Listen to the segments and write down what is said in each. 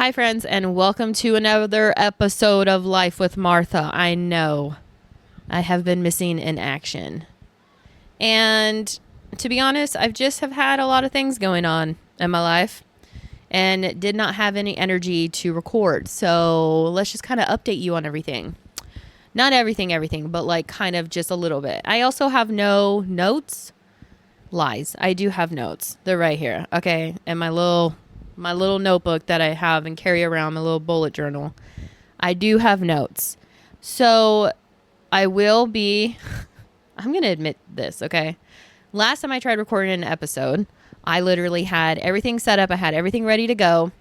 Hi, friends, and welcome to another episode of Life with Martha. I know I have been missing in action. And to be honest, I've just have had a lot of things going on in my life and did not have any energy to record. So let's just kind of update you on everything. Not everything, but like kind of just a little bit. I also have no notes. Lies. I do have notes. They're right here. Okay. And my little notebook that I have and carry around, my little bullet journal. I do have notes. So I will be, I'm going to admit this, okay? Last time I tried recording an episode, I literally had everything set up. I had everything ready to go.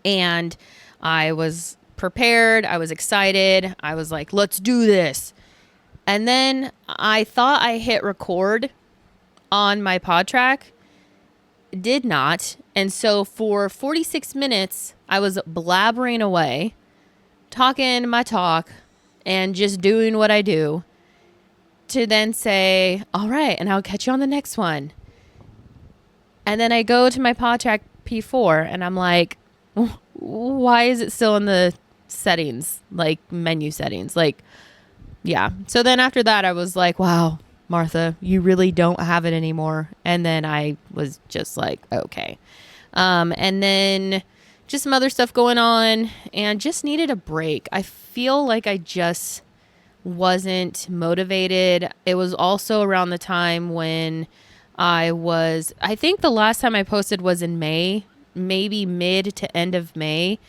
And I was prepared. I was excited. I was like, let's do this. And then I thought I hit record on my pod track. Did not. And so for 46 minutes, I was blabbering away, talking my talk, and just doing what I do to then say, all right, and I'll catch you on the next one. And then I go to my pod track P4 and I'm like, why is it still in the settings, like menu settings? Like, yeah. So then after that, I was like, wow, Martha, you really don't have it anymore. And then I was just like, okay. And then just some other stuff going on and just needed a break. I feel like I just wasn't motivated. It was also around the time when I think the last time I posted was in May, maybe mid to end of May.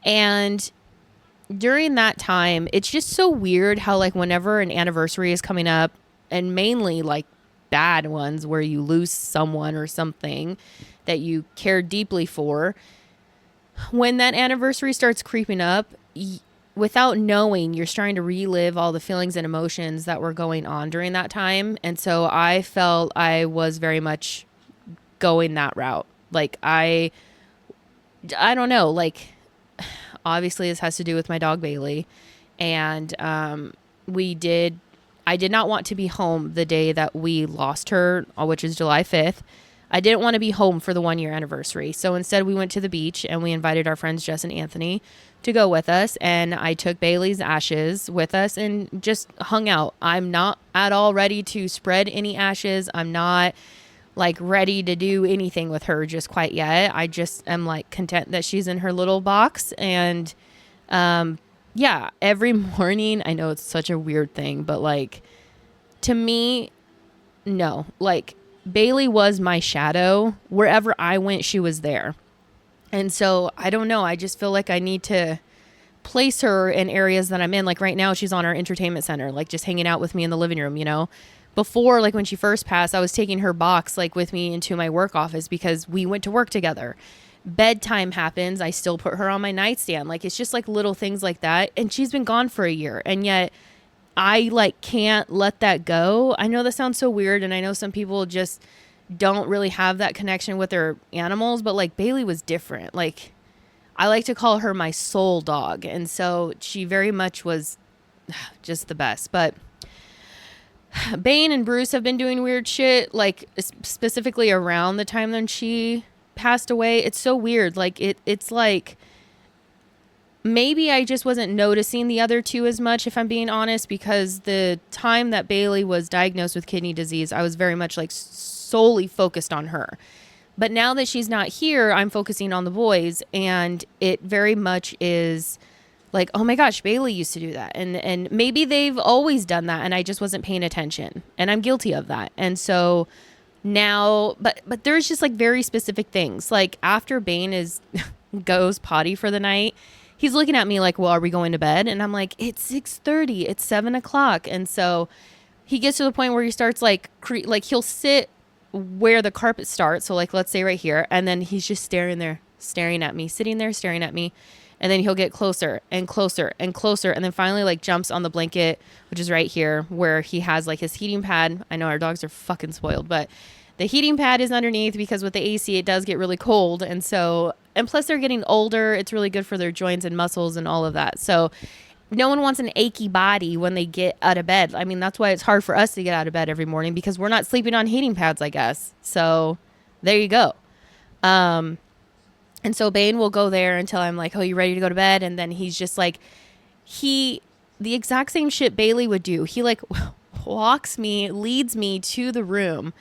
And during that time, it's just so weird how like whenever an anniversary is coming up, and mainly like bad ones where you lose someone or something that you care deeply for, when that anniversary starts creeping up, without knowing, you're starting to relive all the feelings and emotions that were going on during that time. And so I felt I was very much going that route. Like I don't know, like obviously this has to do with my dog Bailey. And I did not want to be home the day that we lost her, which is July 5th. I didn't want to be home for the 1 year anniversary. So instead we went to the beach and we invited our friends Jess and Anthony to go with us. And I took Bailey's ashes with us and just hung out. I'm not at all ready to spread any ashes. I'm not like ready to do anything with her just quite yet. I just am like content that she's in her little box. And yeah, every morning, I know it's such a weird thing, but like to me, no, like Bailey was my shadow. Wherever I went, she was there. And so I don't know. I just feel like I need to place her in areas that I'm in. Like right now, she's on our entertainment center, like just hanging out with me in the living room, you know? Before, like when she first passed, I was taking her box like with me into my work office because we went to work together. Bedtime happens, I still put her on my nightstand. Like it's just like little things like that. And she's been gone for a year. And yet I like can't let that go. I know that sounds so weird. And I know some people just don't really have that connection with their animals, but like Bailey was different. Like I like to call her my soul dog. And so she very much was just the best. But Bane and Bruce have been doing weird shit, like specifically around the time when she passed away. It's so weird. Like it's like maybe I just wasn't noticing the other two as much, if I'm being honest, because the time that Bailey was diagnosed with kidney disease, I was very much like solely focused on her. But now that she's not here, I'm focusing on the boys, and it very much is like, oh my gosh, Bailey used to do that. And maybe they've always done that and I just wasn't paying attention, and I'm guilty of that. And so now, but there's just like very specific things. Like after Bane goes potty for the night, he's looking at me like, well, are we going to bed? And I'm like, it's 6:30, it's 7:00. And so he gets to the point where he starts like he'll sit where the carpet starts. So like, let's say right here. And then he's just staring at me, sitting there, staring at me. And then he'll get closer and closer and closer. And then finally like jumps on the blanket, which is right here where he has like his heating pad. I know our dogs are fucking spoiled, but the heating pad is underneath because with the AC, it does get really cold. And so, and plus they're getting older. It's really good for their joints and muscles and all of that. So no one wants an achy body when they get out of bed. I mean, that's why it's hard for us to get out of bed every morning, because we're not sleeping on heating pads, I guess. So there you go. And so Bane will go there until I'm like, oh, you ready to go to bed? And then he's just like, the exact same shit Bailey would do. He like leads me to the room,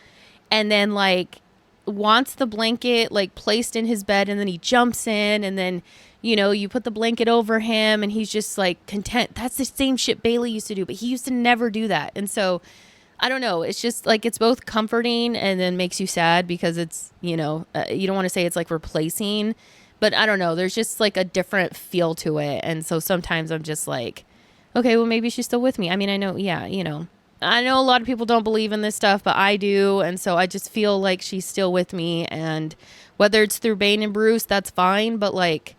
and then like wants the blanket like placed in his bed, and then he jumps in, and then you put the blanket over him, and he's just like content. That's the same shit Bailey used to do, but he used to never do that. And so I don't know. It's just like it's both comforting and then makes you sad because it's you don't want to say it's like replacing, but I don't know. There's just like a different feel to it, and so sometimes I'm just like, okay, well maybe she's still with me. I mean, I know, yeah, I know a lot of people don't believe in this stuff, but I do. And so I just feel like she's still with me. And whether it's through Bane and Bruce, that's fine. But like,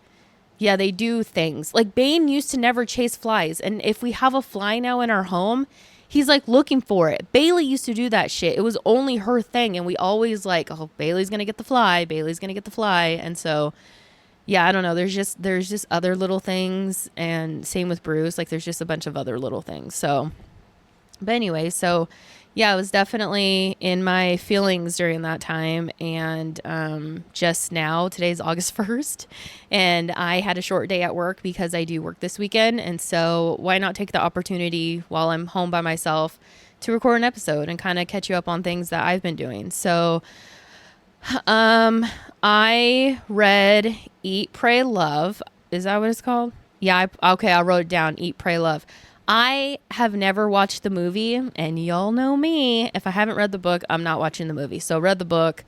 yeah, they do things. Like Bane used to never chase flies. And if we have a fly now in our home, he's like looking for it. Bailey used to do that shit. It was only her thing. And we always like, oh, Bailey's going to get the fly. Bailey's going to get the fly. And so, yeah, I don't know. There's just other little things. And same with Bruce. Like there's just a bunch of other little things. So... But anyway, so yeah, I was definitely in my feelings during that time. And just now, today's August 1st, and I had a short day at work because I do work this weekend. And so why not take the opportunity while I'm home by myself to record an episode and kind of catch you up on things that I've been doing. So I read Eat, Pray, Love. Is that what it's called? Yeah, I wrote it down. Eat, Pray, Love. I have never watched the movie, and y'all know me. If I haven't read the book, I'm not watching the movie. So read the book.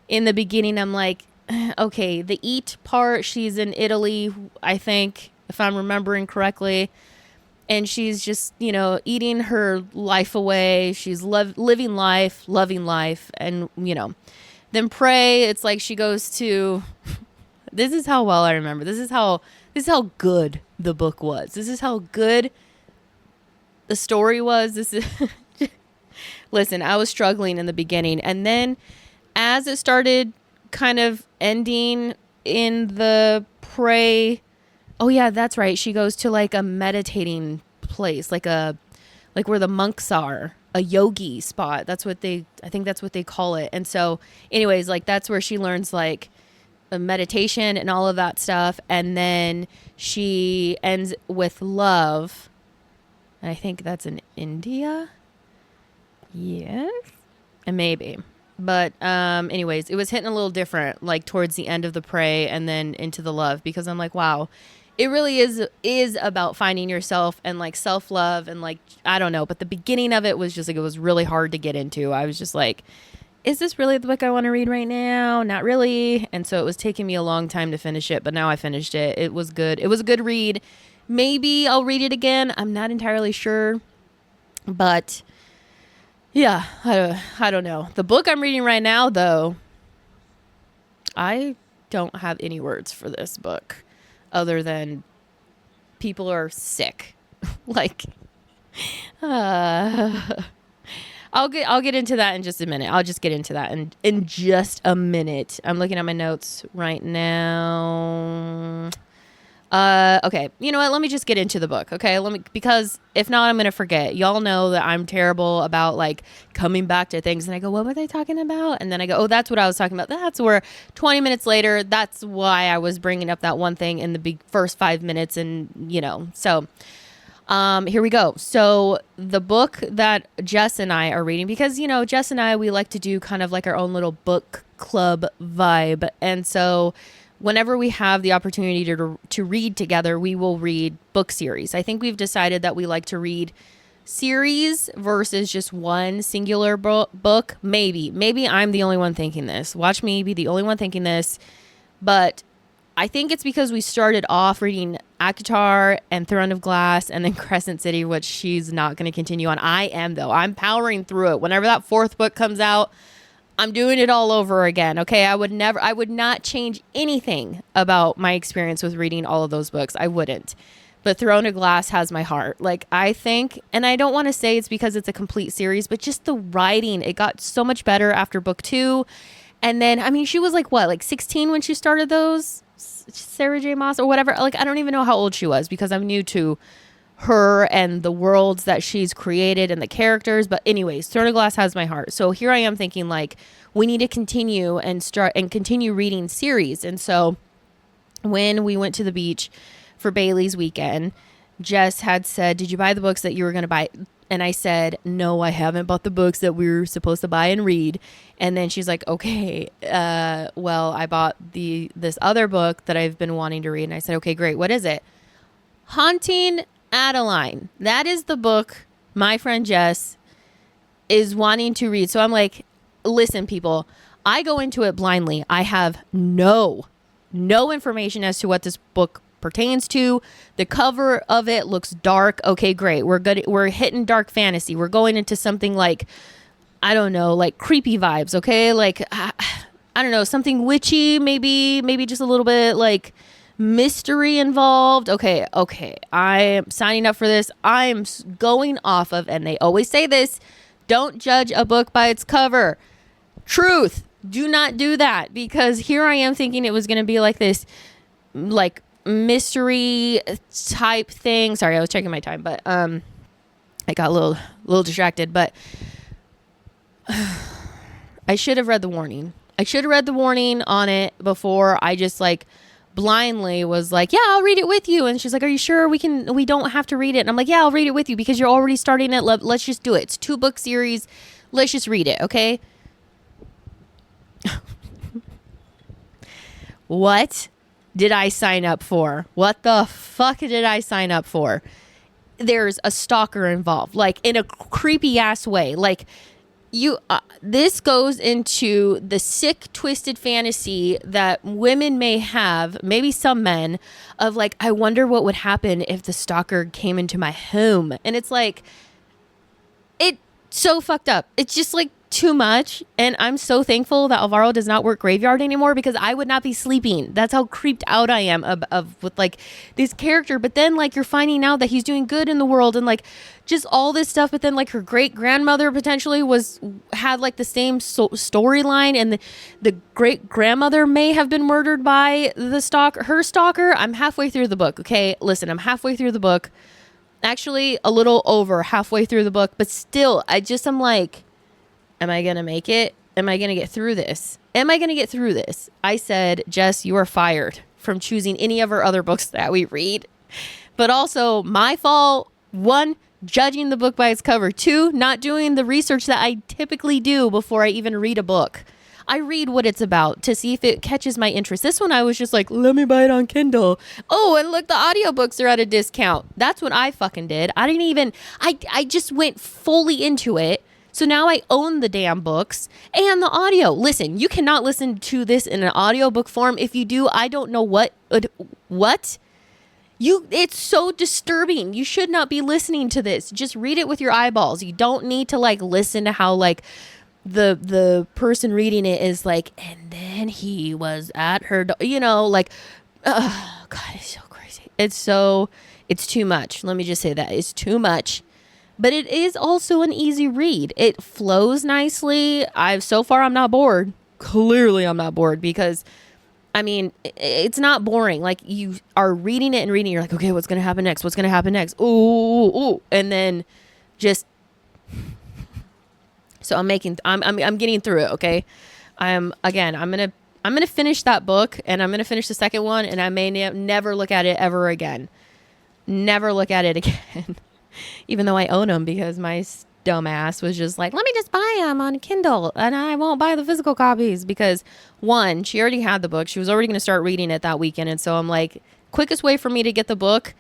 In the beginning, I'm like, okay, the eat part, she's in Italy, I think, if I'm remembering correctly. And she's just, eating her life away. She's living life, loving life. And, then pray, it's like she goes to, this is how well I remember. This is how good the book was. This is how good the story was. This is listen, I was struggling in the beginning, and then as it started kind of ending in the pray, oh yeah, that's right, she goes to like a meditating place, like where the monks are, a yogi spot. I think that's what they call it. And so anyways, like that's where she learns like a meditation and all of that stuff. And then she ends with love. I think that's in India. Yes. And maybe. But anyways, it was hitting a little different, like towards the end of the pray and then into the love, because I'm like, wow, it really is about finding yourself and like self-love and like, I don't know. But the beginning of it was just like, it was really hard to get into. I was just like, is this really the book I want to read right now? Not really. And so it was taking me a long time to finish it. But now I finished it. It was good. It was a good read. Maybe I'll read it again. I'm not entirely sure. But yeah, I don't know. The book I'm reading right now, though, I don't have any words for this book other than people are sick. Like, I'll get into that in just a minute. I'll just get into that in just a minute. I'm looking at my notes right now. Okay. You know what? Let me just get into the book. Okay. Because if not, I'm going to forget. Y'all know that I'm terrible about like coming back to things, and I go, what were they talking about? And then I go, oh, that's what I was talking about. That's where 20 minutes later, that's why I was bringing up that one thing in the first 5 minutes. And so, here we go. So the book that Jess and I are reading, because, Jess and I, we like to do kind of like our own little book club vibe. And so whenever we have the opportunity to read together, we will read book series. I think we've decided that we like to read series versus just one singular book. Maybe I'm the only one thinking this. Watch me be the only one thinking this. But I think it's because we started off reading ACOTAR and Throne of Glass and then Crescent City, which she's not going to continue on. I am, though. I'm powering through it. Whenever that fourth book comes out, I'm doing it all over again. Okay. I would not change anything about my experience with reading all of those books. I wouldn't. But Throne of Glass has my heart. Like, I think, and I don't want to say it's because it's a complete series, but just the writing, it got so much better after book 2. And then, I mean, she was like, what, like 16 when she started those? Sarah J. Maas or whatever. Like, I don't even know how old she was because I'm new to her and the worlds that she's created and the characters. But anyways, Throne of Glass has my heart. So here I am thinking like we need to continue and continue reading series. And so when we went to the beach for Bailey's weekend, Jess had said, "Did you buy the books that you were going to buy?" And I said, "No, I haven't bought the books that we were supposed to buy and read." And then she's like, "Okay, well, I bought this other book that I've been wanting to read." And I said, "Okay, great. What is it?" Haunting Adeline. That is the book my friend Jess is wanting to read. So I'm like, listen, people, I go into it blindly. I have no information as to what this book pertains to. The cover of it looks dark. Okay, great. We're good. We're hitting dark fantasy. We're going into something like, I don't know, like creepy vibes. Okay. Like, I don't know, something witchy, maybe just a little bit like mystery involved. Okay. I am signing up for this. I'm going off of, and they always say this, don't judge a book by its cover. Truth. Do not do that, because here I am thinking it was going to be like this, like mystery type thing. Sorry, I was checking my time, but I got a little distracted, but I should have read the warning. I should have read the warning on it before I just like blindly was like, yeah, I'll read it with you. And she's like, are you sure we don't have to read it? And I'm like, yeah, I'll read it with you because you're already starting it. Let's just do it. It's 2-book series. Let's just read it. Okay. What did I sign up for? What the fuck did I sign up for? There's a stalker involved, like in a creepy ass way. Like this goes into the sick, twisted fantasy that women may have, maybe some men, of like, I wonder what would happen if the stalker came into my home. And it's like, it's so fucked up. It's just like too much. And I'm so thankful that Alvaro does not work graveyard anymore, because I would not be sleeping. That's how creeped out I am of with like this character. But then like you're finding out that he's doing good in the world and like just all this stuff. But then like her great grandmother potentially had like the same storyline, and the great grandmother may have been murdered by her stalker. I'm halfway through the book. Okay, listen, I'm halfway through the book. Actually, a little over halfway through the book, but still, I'm like, am I going to make it? Am I going to get through this? I said, Jess, you are fired from choosing any of our other books that we read. But also my fault. 1, judging the book by its cover. 2, not doing the research that I typically do before I even read a book. I read what it's about to see if it catches my interest. This one, I was just like, let me buy it on Kindle. Oh, and look, the audiobooks are at a discount. That's what I fucking did. I just went fully into it. So now I own the damn books and the audio. Listen, you cannot listen to this in an audiobook form. If you do, I don't know what. It's so disturbing. You should not be listening to this. Just read it with your eyeballs. You don't need to like listen to how like the person reading it is like, and then he was at her, like, oh God, it's so crazy. It's too much. Let me just say that it's too much. But it is also an easy read. It flows nicely. So far I'm not bored. Clearly I'm not bored, because I mean, it's not boring. Like, you are reading it and reading, you're like, okay, what's going to happen next? Ooh. And then just, so I'm getting through it. Okay. I'm going to finish that book, and I'm going to finish the second one, and I may never look at it ever again. Never look at it again. Even though I own them, because my dumbass was just like, let me just buy them on Kindle, and I won't buy the physical copies, because 1, she already had the book. She was already going to start reading it that weekend. And so I'm like, quickest way for me to get the book,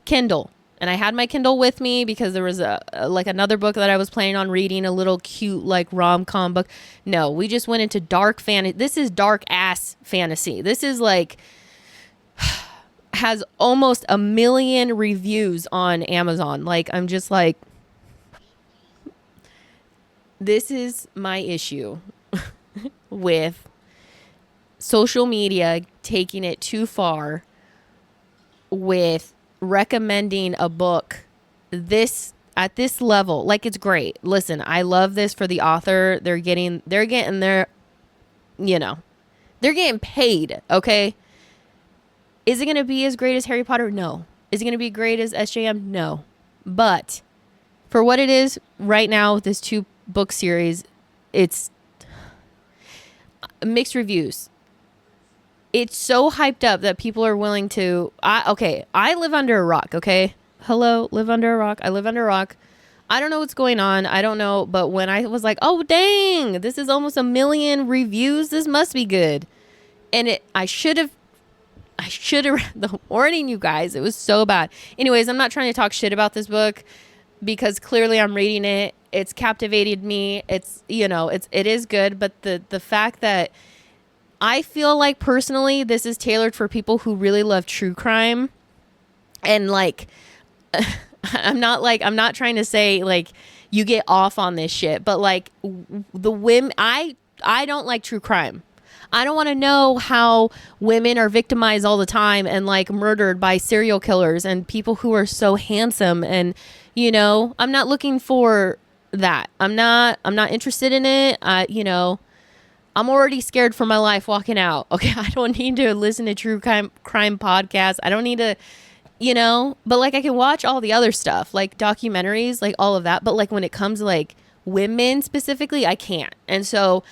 Kindle. And I had my Kindle with me because there was another book that I was planning on reading, a little cute like rom-com book. No, we just went into dark fantasy. This is dark ass fantasy. This is like has almost 1 million reviews on Amazon. Like, I'm just like, this is my issue with social media taking it too far with recommending a book at this level. Like, it's great. Listen, I love this for the author. They're getting their, they're getting paid. Okay. Is it going to be as great as Harry Potter? No. Is it going to be great as SJM? No. But for what it is right now with this 2-book series, it's mixed reviews. it's so hyped up that people are willing to. I live under a rock. Okay, hello, live under a rock. I live under a rock. I don't know what's going on. I don't know. But when I was like, oh dang, this is almost 1 million reviews. This must be good. And I should have the warning you guys. It was so bad. Anyways, I'm not trying to talk shit about this book because clearly I'm reading it. It's captivated me. It's, it is good. But the fact that I feel like personally, this is tailored for people who really love true crime. And like, I'm not trying to say like you get off on this shit, but like the women, I don't like true crime. I don't want to know how women are victimized all the time and like murdered by serial killers and people who are so handsome. And, I'm not looking for that. I'm not interested in it. I'm already scared for my life walking out. Okay. I don't need to listen to true crime podcasts. I don't need to, but like I can watch all the other stuff, like documentaries, like all of that. But like when it comes to like women specifically, I can't. And so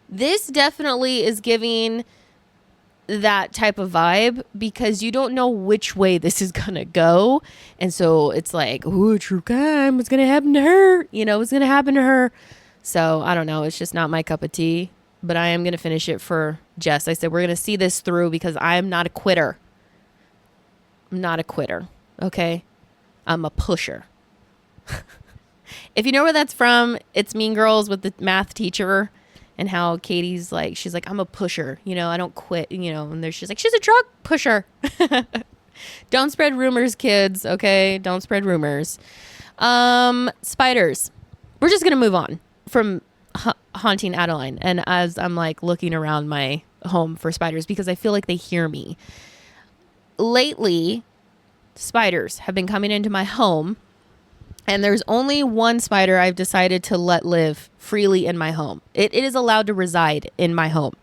this definitely is giving that type of vibe because you don't know which way this is going to go. And so it's like, ooh, true crime, what's going to happen to her? What's going to happen to her? So I don't know. It's just not my cup of tea, but I am going to finish it for Jess. I said, we're going to see this through because I am not a quitter. I'm not a quitter. Okay. I'm a pusher. If you know where that's from, it's Mean Girls with the math teacher. And how Katie's like, she's like, I'm a pusher, I don't quit, and she's like, she's a drug pusher. Don't spread rumors, kids. Okay. Don't spread rumors. Spiders. We're just going to move on from haunting Adeline. And as I'm like looking around my home for spiders, because I feel like they hear me lately, spiders have been coming into my home. And there's only one spider I've decided to let live freely in my home. It is allowed to reside in my home.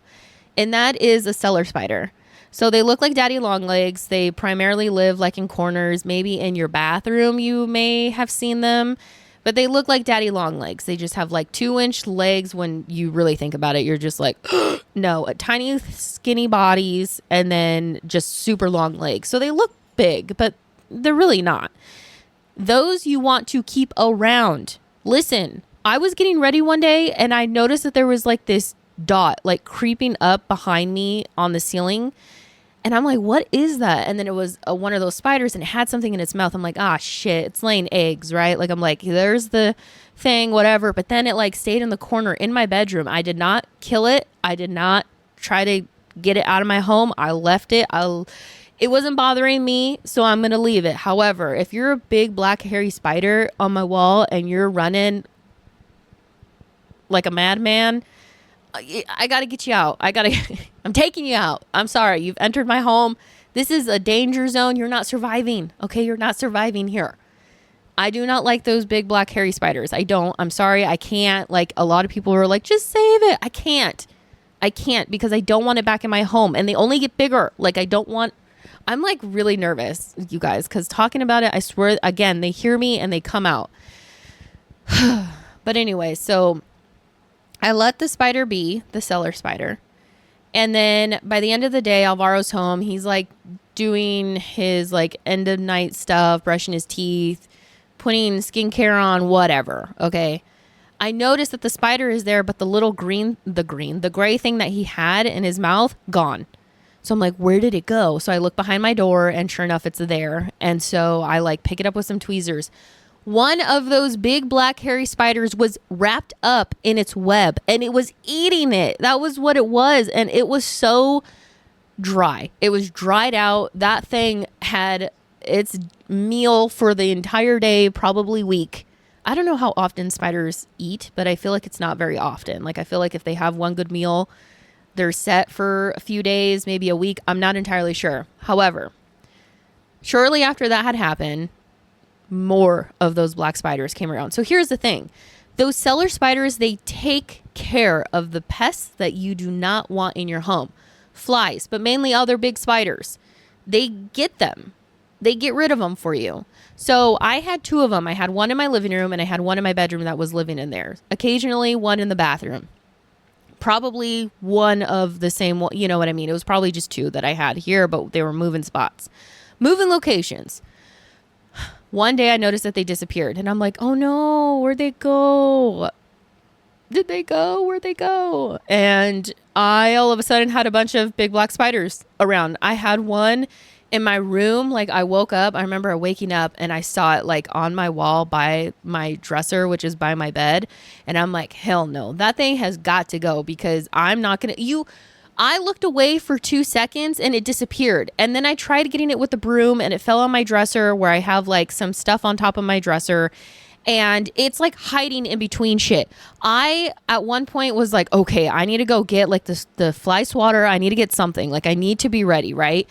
And that is a cellar spider. So they look like daddy long legs. They primarily live like in corners, maybe in your bathroom. You may have seen them, but they look like daddy long legs. They just have like 2-inch legs. When you really think about it, you're just like, no, tiny skinny bodies and then just super long legs. So they look big, but they're really not. Those you want to keep around. Listen, I was getting ready one day and I noticed that there was like this dot like creeping up behind me on the ceiling. And I'm like, what is that? And then it was one of those spiders and it had something in its mouth. I'm like, ah, shit, it's laying eggs, right? Like, I'm like, there's the thing, whatever. But then it like stayed in the corner in my bedroom. I did not kill it. I did not try to get it out of my home. I left it. It wasn't bothering me, so I'm going to leave it. However, if you're a big black hairy spider on my wall and you're running like a madman, I got to get you out. I'm taking you out. I'm sorry. You've entered my home. This is a danger zone. You're not surviving. Okay, you're not surviving here. I do not like those big black hairy spiders. I don't. I'm sorry. I can't. Like, a lot of people are like, just save it. I can't because I don't want it back in my home. And they only get bigger. Like, I'm like really nervous, you guys, because talking about it, I swear, again, they hear me and they come out. But anyway, so I let the spider be, the cellar spider. And then by the end of the day, Alvaro's home. He's like doing his like end of night stuff, brushing his teeth, putting skincare on, whatever. Okay. I noticed that the spider is there, but the little the gray thing that he had in his mouth, gone. So I'm like, where did it go? So I look behind my door and sure enough, it's there. And so I like pick it up with some tweezers. One of those big black hairy spiders was wrapped up in its web and it was eating it. That was what it was. And it was so dry. It was dried out. That thing had its meal for the entire day, probably week. I don't know how often spiders eat, but I feel like it's not very often. Like, I feel like if they have one good meal, they're set for a few days, maybe a week. I'm not entirely sure. However, shortly after that had happened, more of those black spiders came around. So here's the thing. Those cellar spiders, they take care of the pests that you do not want in your home. Flies, but mainly other big spiders. They get them. They get rid of them for you. So I had 2 of them. I had one in my living room and I had one in my bedroom that was living in there. Occasionally one in the bathroom. probably one of the same one. You know what I mean? It was probably just 2 that I had here, but they were moving spots, moving locations. One day I noticed that they disappeared and I'm like, oh no, where'd they go? Did they go? Where'd they go? And I all of a sudden had a bunch of big black spiders around. I had one in my room. Like I woke up, I remember waking up and I saw it like on my wall by my dresser, which is by my bed. And I'm like, hell no, that thing has got to go, because I'm not going to, I looked away for 2 seconds and it disappeared. And then I tried getting it with the broom and it fell on my dresser, where I have like some stuff on top of my dresser. And it's like hiding in between shit. I, at one point, was like, okay, I need to go get like the fly swatter. I need to get something. Like I need to be ready, right?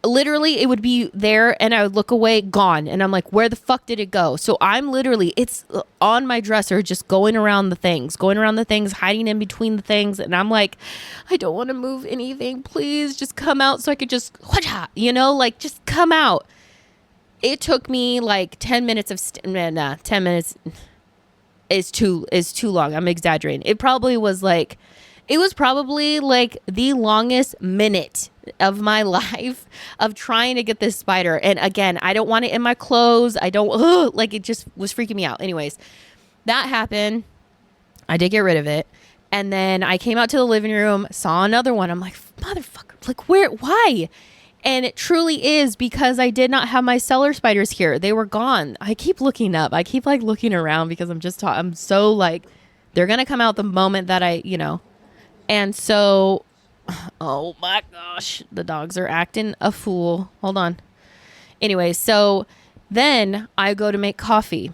Literally, it would be there and I would look away, gone. And I'm like, where the fuck did it go? So I'm literally, it's on my dresser, just going around the things, hiding in between the things. And I'm like, I don't want to move anything. Please just come out so I could just, like just come out. It took me like 10 minutes of, 10 minutes is too long. I'm exaggerating. It was probably like the longest minute of my life of trying to get this spider. And again, I don't want it in my clothes. I don't, like it just was freaking me out. Anyways, that happened. I did get rid of it. And then I came out to the living room, saw another one. I'm like, motherfucker, like why? And it truly is because I did not have my cellar spiders here. They were gone. I keep looking up. I keep like looking around because I'm so like, they're going to come out the moment that and so, oh my gosh, the dogs are acting a fool. Hold on. Anyway, so then I go to make coffee.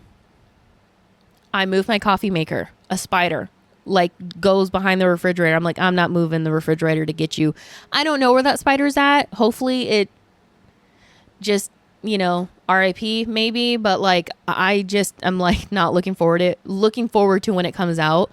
I move my coffee maker. A spider like goes behind the refrigerator. I'm like, I'm not moving the refrigerator to get you. I don't know where that spider's at. Hopefully it just, RIP maybe, but like I'm like not looking forward to when it comes out.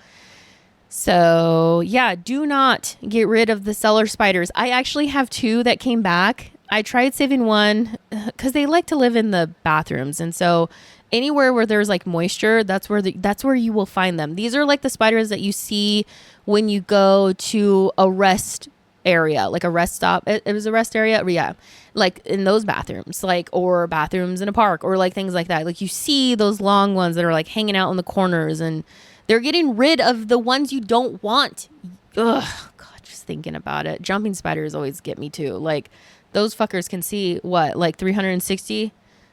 So yeah, do not get rid of the cellar spiders. I actually have 2 that came back. I tried saving one because they like to live in the bathrooms. And so anywhere where there's like moisture, that's where you will find them. These are like the spiders that you see when you go to a rest area, like a rest stop. It was a rest area. Yeah. Like in those bathrooms, like, or bathrooms in a park or like things like that. Like you see those long ones that are like hanging out in the corners, and they're getting rid of the ones you don't want. Ugh, God, just thinking about it. Jumping spiders always get me too. Like those fuckers can see what, like 360?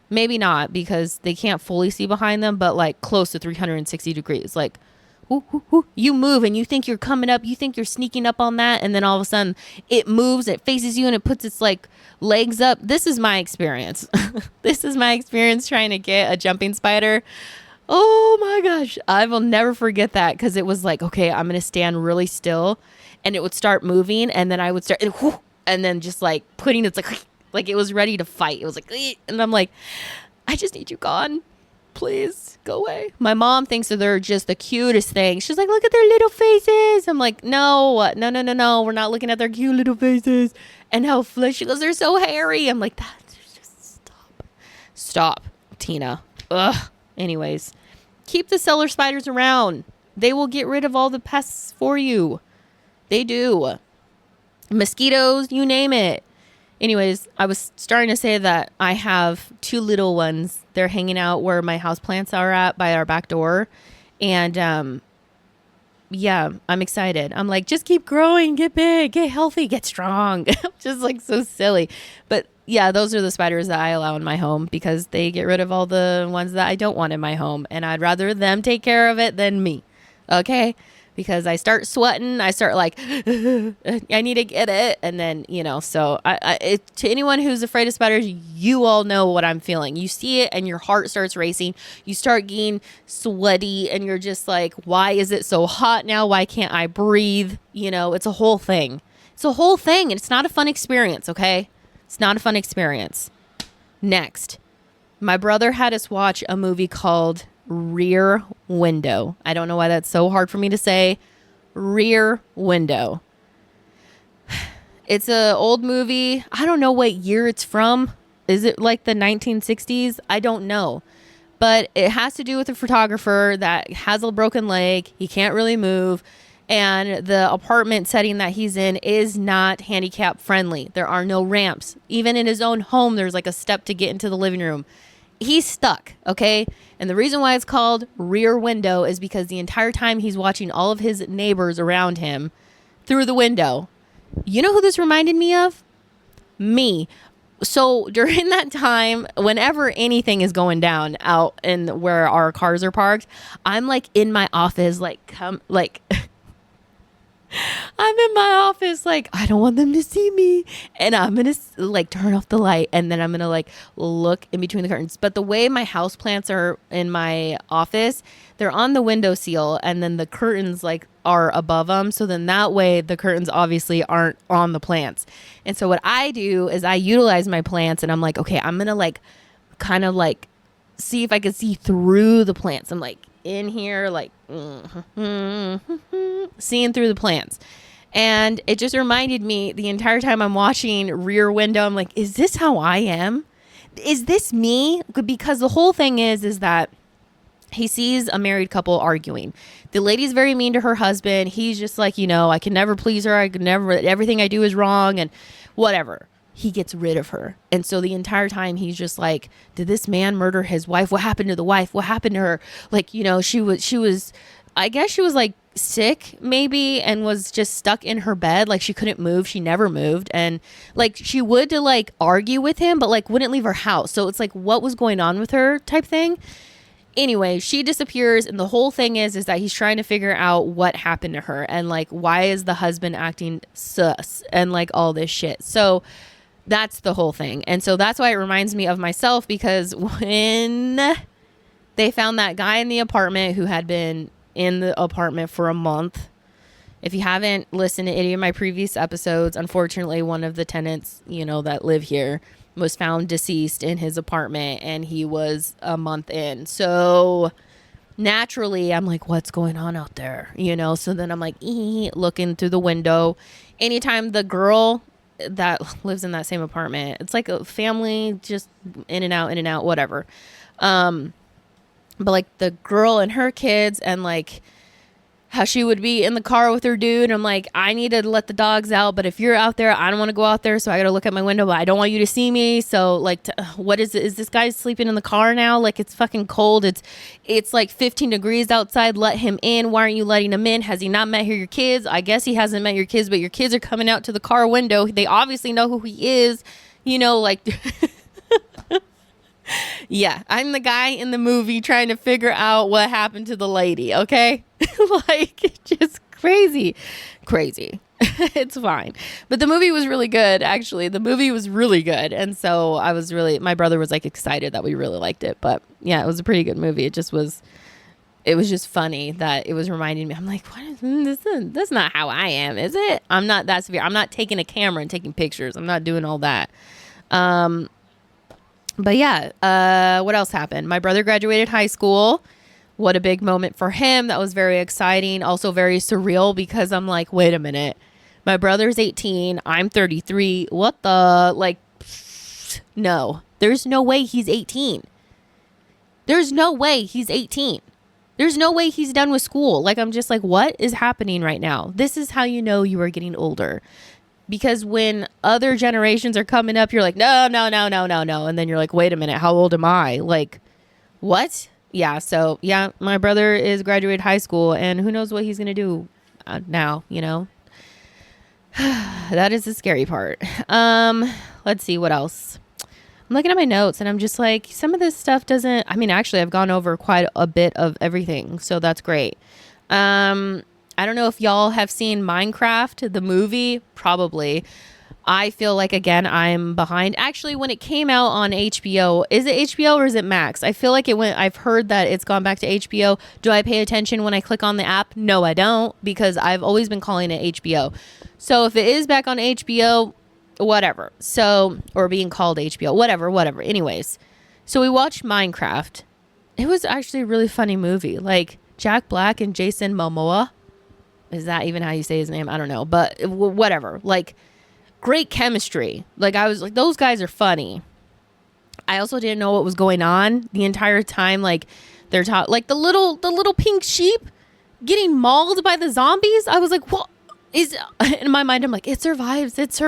Maybe not, because they can't fully see behind them, but like close to 360 degrees. Like, you move and you think you're coming up, you think you're sneaking up on that, and then all of a sudden it moves, it faces you, and it puts its like legs up. This is my experience. This is my experience trying to get a jumping spider. Oh my gosh. I will never forget that, because it was like, okay, I'm going to stand really still, and it would start moving, and then I would start, and then just like putting its like it was ready to fight. It was like, and I'm like, I just need you gone. Please go away. My mom thinks that they're just the cutest thing. She's like, look at their little faces. I'm like, no. We're not looking at their cute little faces and how flesh. She goes, they're so hairy. I'm like, just stop, Tina. Ugh. Anyways, keep the cellar spiders around. They will get rid of all the pests for you. They do. Mosquitoes, you name it. Anyways, I was starting to say that I have 2 little ones. They're hanging out where my houseplants are at by our back door. And yeah, I'm excited. I'm like, just keep growing, get big, get healthy, get strong. Just like so silly. But yeah, those are the spiders that I allow in my home, because they get rid of all the ones that I don't want in my home. And I'd rather them take care of it than me. Okay? Because I start sweating, I start like, I need to get it. And then, so to anyone who's afraid of spiders, you all know what I'm feeling. You see it and your heart starts racing. You start getting sweaty and you're just like, why is it so hot now? Why can't I breathe? It's a whole thing. It's a whole thing. And it's not a fun experience, okay? It's not a fun experience. Next, my brother had us watch a movie called Rear Window. I don't know why that's so hard for me to say. Rear Window. It's an old movie. I don't know what year it's from. Is it like the 1960s? I don't know. But it has to do with a photographer that has a broken leg. He can't really move. And the apartment setting that he's in is not handicap friendly. There are no ramps. Even in his own home, there's like a step to get into the living room. He's stuck, okay? And the reason why it's called Rear Window is because the entire time he's watching all of his neighbors around him through the window. You know who this reminded me of? Me. So during that time, whenever anything is going down out in where our cars are parked, I'm like in my office, like I'm in my office, like, I don't want them to see me. And I'm going to like turn off the light. And then I'm going to like look in between the curtains. But the way my house plants are in my office, they're on the window seal. And then the curtains like are above them. So then that way the curtains obviously aren't on the plants. And so what I do is I utilize my plants and I'm like, okay, I'm going to like kind of like see if I can see through the plants. I'm like in here, like seeing through the plants. And it just reminded me the entire time I'm watching Rear Window, I'm like, is this how I am? Is this me? Because the whole thing is that he sees a married couple arguing. The lady's very mean to her husband. He's just like, I can never please her. I could never, everything I do is wrong and whatever. He gets rid of her. And so the entire time he's just like, did this man murder his wife? What happened to the wife? What happened to her? Like, she was, I guess she was like sick maybe and was just stuck in her bed. Like she couldn't move. She never moved. And like she would to like argue with him, but like wouldn't leave her house. So it's like, what was going on with her type thing. Anyway, she disappears. And the whole thing is that he's trying to figure out what happened to her. And like, why is the husband acting sus and like all this shit. So that's the whole thing. And so that's why it reminds me of myself, because when they found that guy in the apartment who had been in the apartment for a month, if you haven't listened to any of my previous episodes, unfortunately, one of the tenants, that live here was found deceased in his apartment and he was a month in. So naturally, I'm like, what's going on out there? So then I'm like, looking through the window. Anytime the girl that lives in that same apartment, it's like a family, just in and out, whatever. But like the girl and her kids and like how she would be in the car with her dude. I'm like, I need to let the dogs out, but if you're out there, I don't want to go out there. So I got to look at my window, but I don't want you to see me. So like, what is it? Is this guy sleeping in the car now? Like it's fucking cold. It's like 15 degrees outside. Let him in. Why aren't you letting him in? Has he not met your kids? I guess he hasn't met your kids, but your kids are coming out to the car window. They obviously know who he is, like, yeah, I'm the guy in the movie trying to figure out what happened to the lady. Okay. Like just crazy. It's fine. But the movie was really good. Actually, the movie was really good. And so my brother was like excited that we really liked it, but yeah, it was a pretty good movie. It was just funny that it was reminding me. I'm like, what is this? That's not how I am. Is it? I'm not that severe. I'm not taking a camera and taking pictures. I'm not doing all that. But yeah, what else happened? My brother graduated high school. What a big moment for him. That was very exciting. Also very surreal because I'm like, wait a minute. My brother's 18. I'm 33. What the? Like, no. There's no way he's 18. There's no way he's 18. There's no way he's done with school. Like, I'm just like, what is happening right now? This is how you know you are getting older. Because when other generations are coming up, you're like, no. And then you're like, wait a minute, how old am I? Like, what? Yeah, so, yeah, my brother is graduated high school, and who knows what he's going to do now, That is the scary part. Let's see, what else? I'm looking at my notes, and I'm just like, some of this stuff doesn't, actually, I've gone over quite a bit of everything, so that's great. I don't know if y'all have seen Minecraft, the movie. Probably. I feel like, again, I'm behind. Actually, when it came out on HBO, is it HBO or is it Max? I feel like I've heard that it's gone back to HBO. Do I pay attention when I click on the app? No, I don't, because I've always been calling it HBO. So if it is back on HBO, whatever. Or being called HBO, whatever. Anyways, so we watched Minecraft. It was actually a really funny movie. Like Jack Black and Jason Momoa. Is that even how you say his name? I don't know. But whatever. Like, great chemistry. Like, I was like, those guys are funny. I also didn't know what was going on the entire time. Like, they're like the little pink sheep. getting mauled by the zombies. I was like, what is, in my mind, I'm like, it survives, it's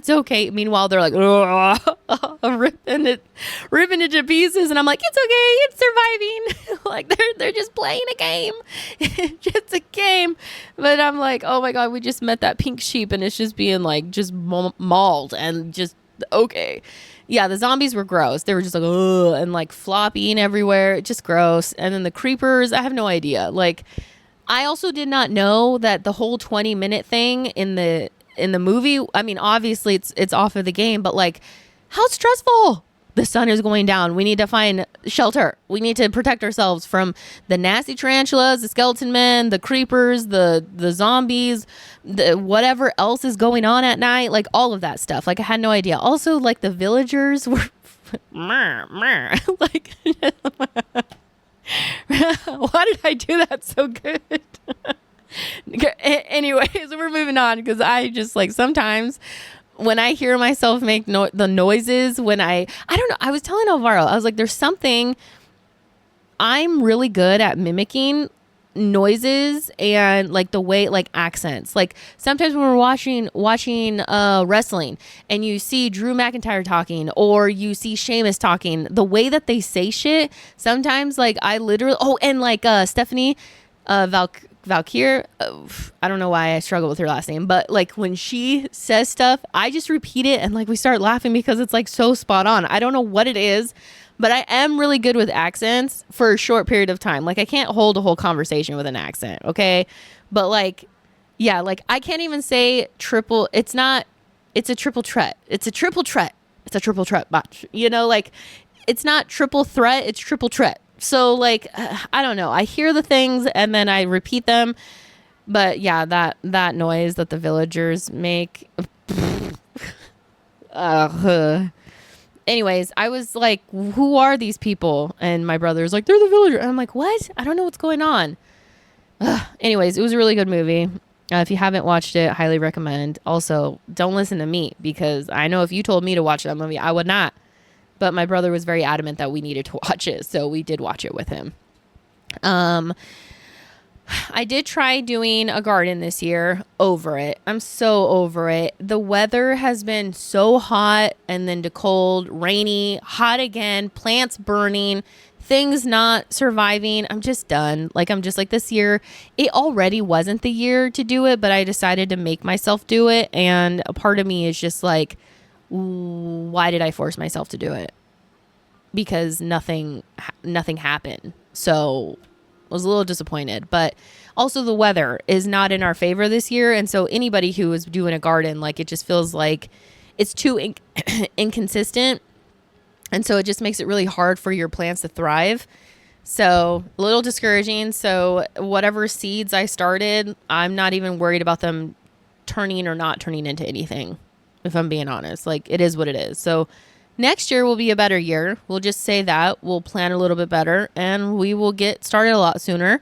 okay. Meanwhile, they're like, ripping it to pieces. And I'm like, it's okay, it's surviving. Like they're just playing a game. It's just a game. But I'm like, oh my God, we just met that pink sheep and it's just being like, just mauled and just, okay. Yeah, the zombies were gross. They were just like, ugh, and like flopping everywhere. Just gross. And then the creepers, I have no idea. Like, I also did not know that the whole 20-minute thing in the movie, I mean, obviously it's off of the game, but like, how stressful. The sun is going down. We need to find shelter. We need to protect ourselves from the nasty tarantulas, the skeleton men, the creepers, the zombies, the whatever else is going on at night, like all of that stuff. Like I had no idea. Also, like the villagers were like why did I do that so good? Anyways, we're moving on because I just like sometimes when I hear myself make the noises when I don't know. I was telling Alvaro, I was like, there's something I'm really good at mimicking noises and like the way like accents. Like sometimes when we're watching wrestling and you see Drew McIntyre talking or you see Sheamus talking, the way that they say shit, sometimes like I literally and like Stephanie Valkyr, I don't know why I struggle with her last name, but like when she says stuff, I just repeat it and like we start laughing because it's like so spot on. I don't know what it is, but I am really good with accents for a short period of time. Like I can't hold a whole conversation with an accent, okay? But like, yeah, like I can't even say triple. It's a triple threat. It's a triple threat. It's a triple threat match. You know, like it's not triple threat. It's triple threat. So like, I don't know. I hear the things and then I repeat them. But yeah, that noise that the villagers make. Anyways, I was like, who are these people? And my brother's like, they're the villagers. And I'm like, what? I don't know what's going on. Anyways, it was a really good movie. If you haven't watched it, highly recommend. Also, don't listen to me because I know if you told me to watch that movie, I would not. But my brother was very adamant that we needed to watch it. So we did watch it with him. I did try doing a garden this year. Over it. I'm so over it. The weather has been so hot and then to cold, rainy, hot again, plants burning, things not surviving. I'm just done. Like, I'm just like this year, it already wasn't the year to do it, but I decided to make myself do it. And a part of me is just like, why did I force myself to do it? Because nothing happened. So I was a little disappointed, but also the weather is not in our favor this year. And so anybody who is doing a garden, like it just feels like it's too inconsistent. And so it just makes it really hard for your plants to thrive. So a little discouraging. So whatever seeds I started, I'm not even worried about them turning or not turning into anything. If I'm being honest, like it is what it is. So next year will be a better year. We'll just say that. We'll plan a little bit better and we will get started a lot sooner.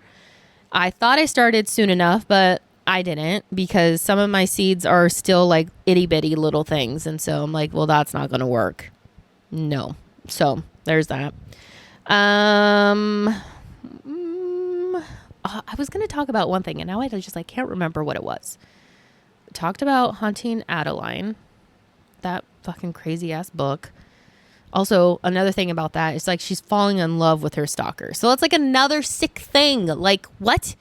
I thought I started soon enough, but I didn't because some of my seeds are still like itty bitty little things. And so I'm like, well, that's not going to work. No. So there's that. I was going to talk about one thing and now I just like can't remember what it was. Talked about Haunting Adeline. That fucking crazy ass book. Also, another thing about that is like she's falling in love with her stalker. So it's like another sick thing. Like, what?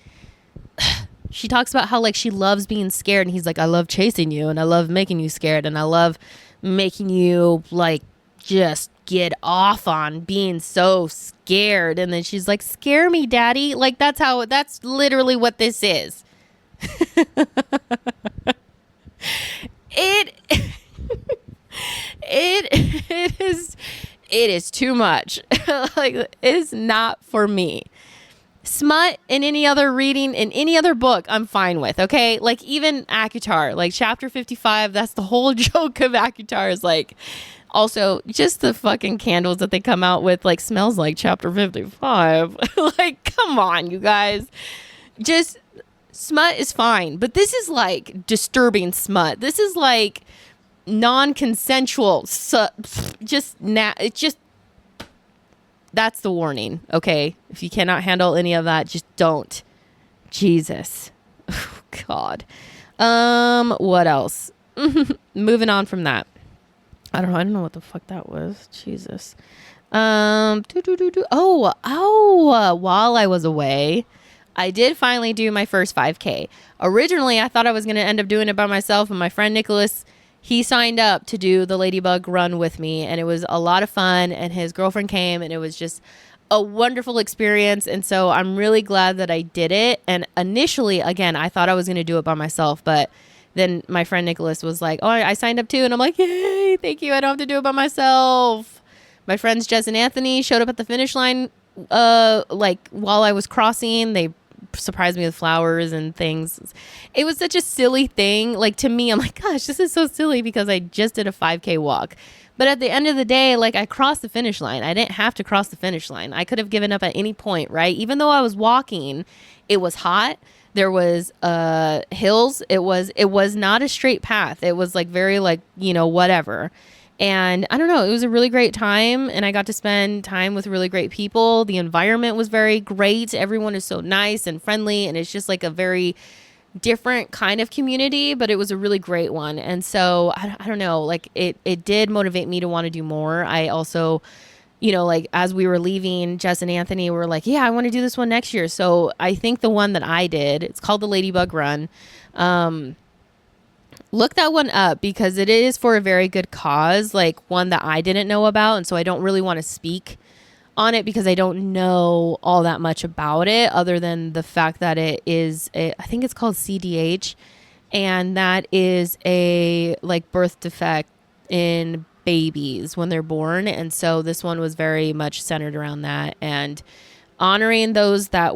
She talks about how like she loves being scared and he's like, I love chasing you and I love making you scared and I love making you like just get off on being so scared. And then she's like, scare me, daddy. Like that's literally what this is. It is too much. Like it is not for me. Smut in any other reading in any other book I'm fine with, okay? Like even ACOTAR, like chapter 55, that's the whole joke of ACOTAR is like also just the fucking candles that they come out with like smells like chapter 55. Like come on, you guys. Just smut is fine, but this is like disturbing smut. This is like non-consensual. It's just that's the warning. Okay, if you cannot handle any of that, just don't Jesus. Oh, God. What else? Moving on from that. I don't know what the fuck that was. Jesus. While I was away, I did finally do my first 5K. Originally, I thought I was going to end up doing it by myself, and my friend Nicholas, he signed up to do the Ladybug run with me, and it was a lot of fun, and his girlfriend came, and it was just a wonderful experience. And so I'm really glad that I did it. And initially, again, I thought I was going to do it by myself, but then my friend Nicholas was like, oh, I signed up too. And I'm like, yay, thank you. I don't have to do it by myself. My friends Jess and Anthony showed up at the finish line like while I was crossing. They surprised me with flowers and things. It was such a silly thing. Like, to me, I'm like, gosh, this is so silly because I just did a 5K walk. But at the end of the day, like, I crossed the finish line. I didn't have to cross the finish line. I could have given up at any point, right? Even though I was walking, it was hot. There was hills. It was not a straight path. It was like very like, whatever. And I don't know, it was a really great time, and I got to spend time with really great people. The environment was very great. Everyone is so nice and friendly, and it's just like a very different kind of community, but it was a really great one. And so I don't know, like it did motivate me to want to do more. I also, like as we were leaving, Jess and Anthony were like, yeah, I want to do this one next year. So I think the one that I did, it's called the Ladybug Run. Look that one up because it is for a very good cause, like one that I didn't know about. And so I don't really want to speak on it because I don't know all that much about it other than the fact that it is I think it's called CDH, and that is a like birth defect in babies when they're born. And so this one was very much centered around that and honoring those that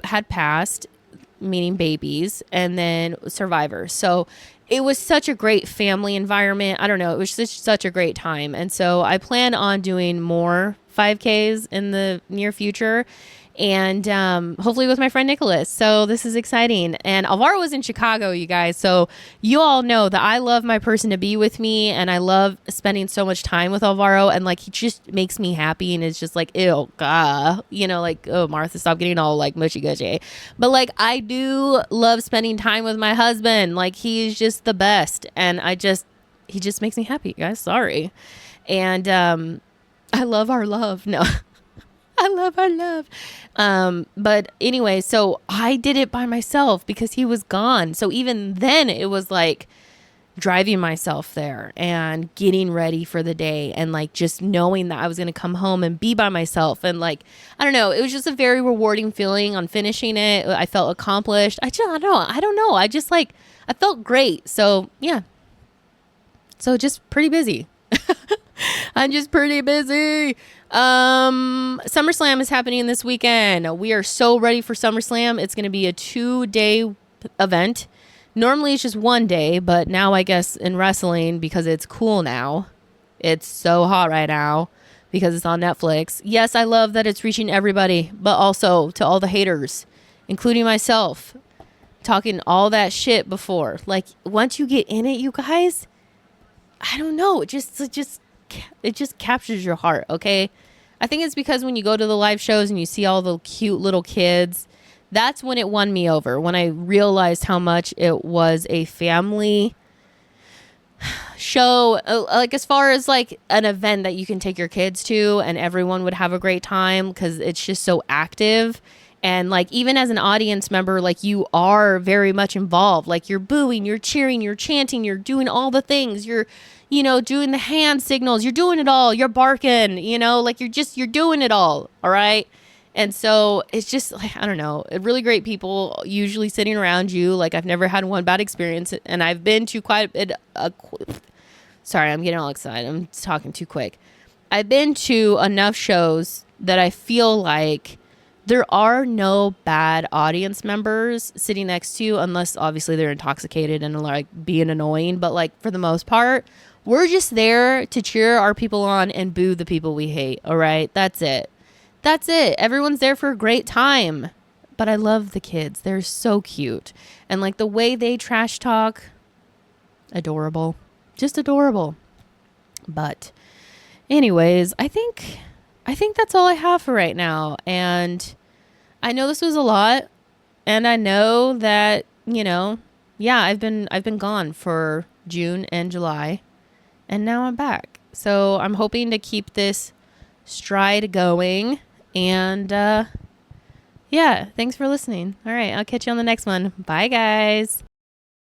had passed, meaning babies, and then survivors. So it was such a great family environment. I don't know. It was just such a great time. And so I plan on doing more 5Ks in the near future, and hopefully with my friend Nicholas. So this is exciting. And Alvaro was in Chicago, you guys. So you all know that I love my person to be with me, and I love spending so much time with Alvaro, and like he just makes me happy and is just like, ew, like, oh, Martha, stop getting all like mushy gushy. But like I do love spending time with my husband. Like he's just the best, and he just makes me happy, you guys. Sorry. And I love our love. No. I love our love. But anyway, so I did it by myself because he was gone. So even then it was like driving myself there and getting ready for the day and like just knowing that I was going to come home and be by myself. And like, I don't know, it was just a very rewarding feeling on finishing it. I felt accomplished. I don't know. I felt great. So yeah. So just pretty busy. I'm just pretty busy. SummerSlam is happening this weekend. We are so ready for SummerSlam. It's going to be a 2-day event. Normally it's just 1 day, but now I guess in wrestling, because it's cool now, it's so hot right now because it's on Netflix. Yes, I love that it's reaching everybody, but also to all the haters, including myself, talking all that shit before. Like once you get in it, you guys, I don't know, it just captures your heart, okay? I think it's because when you go to the live shows and you see all the cute little kids, that's when it won me over. When I realized how much it was a family show, like as far as like an event that you can take your kids to and everyone would have a great time because it's just so active. And like even as an audience member, like you are very much involved. Like you're booing, you're cheering, you're chanting, you're doing all the things. You're doing the hand signals. You're doing it all. You're barking, like you're doing it all. All right. And so it's just like, I don't know, really great people usually sitting around you. Like I've never had one bad experience, and I've been to quite a bit. Sorry, I'm getting all excited. I'm talking too quick. I've been to enough shows that I feel like there are no bad audience members sitting next to you, unless obviously they're intoxicated and like being annoying. But like for the most part, we're just there to cheer our people on and boo the people we hate. All right. That's it. Everyone's there for a great time. But I love the kids. They're so cute. And like the way they trash talk, adorable. Just adorable. But anyways, I think that's all I have for right now. And I know this was a lot, And I know that, yeah, I've been gone for June and July, and now I'm back. So I'm hoping to keep this stride going. And yeah, thanks for listening. All right, I'll catch you on the next one. Bye, guys.